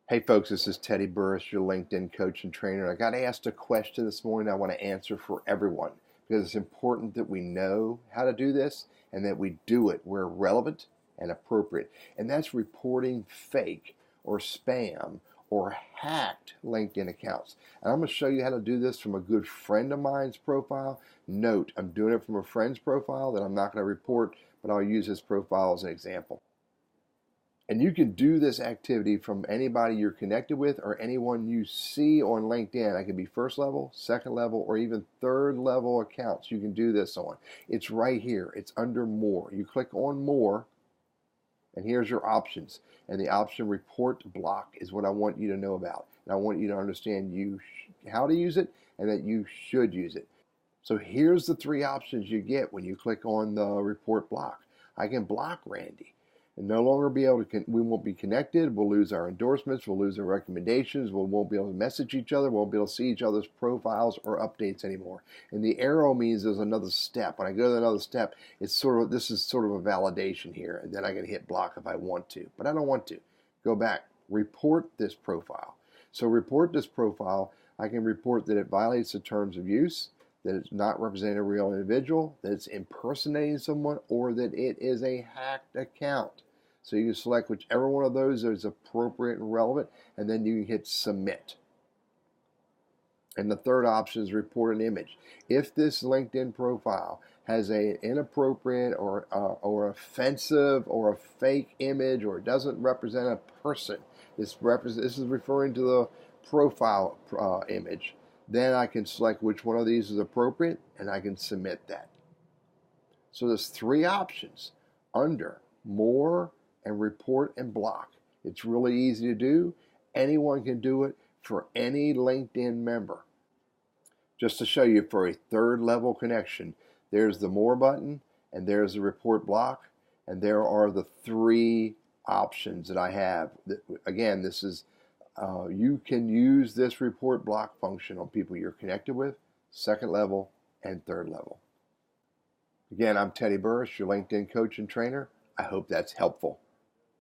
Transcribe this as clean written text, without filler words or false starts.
Hey folks, this is Teddy Burris, your LinkedIn coach and trainer. I got asked a question this morning I want to answer for everyone because it's important that we know how to do this and that we do it where relevant and appropriate. And that's reporting fake or spam or hacked LinkedIn accounts. And I'm going to show you how to do this from a good friend of mine's profile. Note, I'm doing it from a friend's profile that I'm not going to report, but I'll use his profile as an example. And you can do this activity from anybody you're connected with or anyone you see on LinkedIn. It can be first level, second level, or even third level accounts you can do this on. It's right here. It's under more. You click on more, and here's your options. And the option report block is what I want you to know about. And I want you to understand how to use it and that you should use it. So here's the three options you get when you click on the report block. I can block Randy and no longer be able to, we won't be connected, we'll lose our endorsements, we'll lose our recommendations, we won't be able to message each other, we won't be able to see each other's profiles or updates anymore. And the arrow means there's another step. When I go to another step, this is sort of a validation here, and then I can hit block if I want to, but I don't want to. Go back, report this profile. So report this profile, I can report that it violates the terms of use, that it's not representing a real individual, that it's impersonating someone, or that it is a hacked account. So you can select whichever one of those is appropriate and relevant, and then you can hit submit. And the third option is report an image. If this LinkedIn profile has an inappropriate or offensive or a fake image, or it doesn't represent a person, this is referring to the profile image, then I can select which one of these is appropriate and I can submit that. So there's three options under more and report and block. It's really easy to do. Anyone can do it for any LinkedIn member. Just to show you, for a third level connection, there's the more button and there's the report block, and there are the three options that I have. Again, this is you can use this report block function on people you're connected with, second level and third level. Again, I'm Teddy Burris, your LinkedIn coach and trainer. I hope that's helpful.